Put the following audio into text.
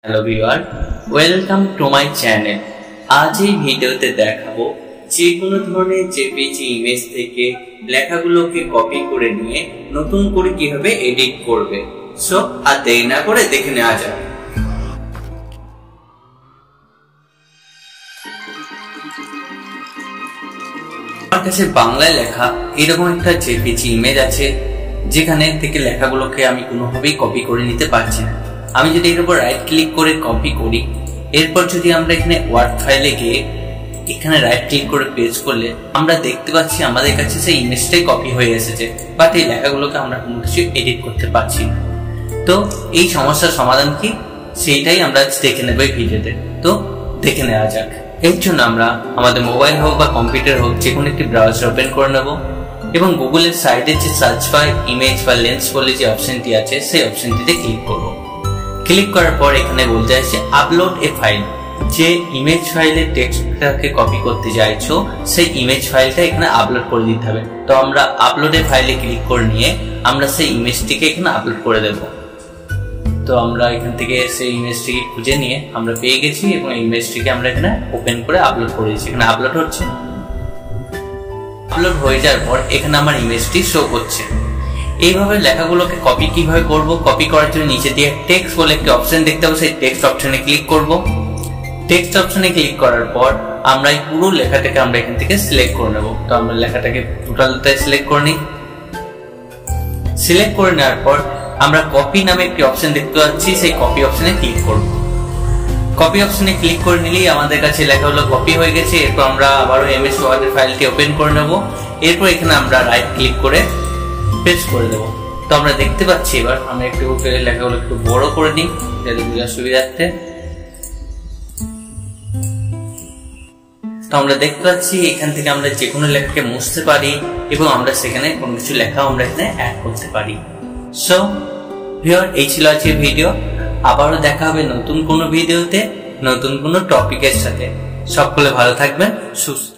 Hello viewer, welcome to my channel. আজ এই ভিডিওতে দেখাবো যে কোনো ধরনের জেপিজি ইমেজ থেকে লেখাগুলোকে কপি করে নিয়ে নতুন করে কিভাবে এডিট করবে। সো আর দেরি না করে দেখে নেওয়া যাক। আমার কাছে বাংলায় লেখা এরকম একটা জেপিজি ইমেজ আছে, যেখানে থেকে লেখাগুলোকে আমি কোনোভাবেই কপি করে নিতে পারছি না। আমি যদি এর উপর রাইট ক্লিক করে কপি করি, এরপর যদি আমরা এখানে ওয়ার্ড ফাইলে গিয়ে এখানে রাইট ক্লিক করে পেস্ট করলে আমরা দেখতে পাচ্ছি আমাদের কাছে সেই ইমেজটাই কপি হয়ে এসেছে, বাট এই লেখাগুলোকে আমরা কোনো কিছু এডিট করতে পারছি না। তো এই সমস্যার সমাধান কি, সেইটাই আমরা দেখে নেব এই ভিডিওতে। তো দেখে নেওয়া যাক। এর জন্য আমরা আমাদের মোবাইল হোক বা কম্পিউটার হোক যে কোনো একটি ব্রাউজার ওপেন করে নেব এবং গুগলের সাইডে যে সার্চ বাই ইমেজ বা লেন্স বলে যে অপশনটি আছে সেই অপশনটিতে ক্লিক করব। ক্লিক করার পর এখানে বলতে আছে আপলোড এ ফাইল। যে ইমেজ ফাইলের টেক্সটটাকে কপি করতে চাইছো সেই ইমেজ ফাইলটা এখানে আপলোড করে দিতে হবে। তো আমরা আপলোড এ ফাইলে ক্লিক করে নিয়ে আমরা সেই ইমেজটিকে এখানে আপলোড করে দেব। তো আমরা এখান থেকে সেই ইমেজটিকে খুঁজে নিয়ে আমরা পেয়ে গেছি এবং ইমেজটিকে আমরা এখানে ওপেন করে আপলোড করে দিচ্ছি। এখানে আপলোড হচ্ছে। আপলোড হয়ে যাওয়ার পর এখানে আমার ইমেজটি শো করছে। এইভাবে লেখাগুলোকে কপি কিভাবে করব, কপি করার জন্য নিচে দিয়ে টেক্সট বলে একটি অপশন দেখতে পাবো, সেই টেক্সট অপশনে ক্লিক করব। টেক্সট অপশনে ক্লিক করার পর আমরা এই পুরো লেখাটাকে আমরা এখান থেকে সিলেক্ট করে নেব। তো আমরা লেখাটাকে টোটালটাই সিলেক্ট করে নিই। সিলেক্ট করে নেওয়ার পর আমরা কপি নামে একটি অপশন দেখতে পাচ্ছি, সেই কপি অপশনে ক্লিক করব। কপি অপশনে ক্লিক করে নিলেই আমাদের কাছে লেখাগুলো কপি হয়ে গেছে। এরপর আমরা আবারও এমএস ওয়ার্ডের ফাইলটি ওপেন করে নেব। এরপর এখানে আমরা রাইট ক্লিক করে পেস্ট করে দেবো। তো আমরা দেখতে পাচ্ছি, এবার আমরা একটু লেখাগুলো একটু বড় করে নিই যাতে বোঝার সুবিধার্থে। তো আমরা দেখতে পাচ্ছি এখান থেকে আমরা যে কোনো লেখাকে মুছতে পারি এবং আমরা সেখানে কোনো কিছু লেখা আমরা এখানে অ্যাড করতে পারি। সো ভিউয়ার, এই ছিল আজকের ভিডিও। আবারও দেখা হবে নতুন কোনো ভিডিওতে নতুন কোনো টপিকের সাথে। সকলে ভালো থাকবেন, সুস্থ।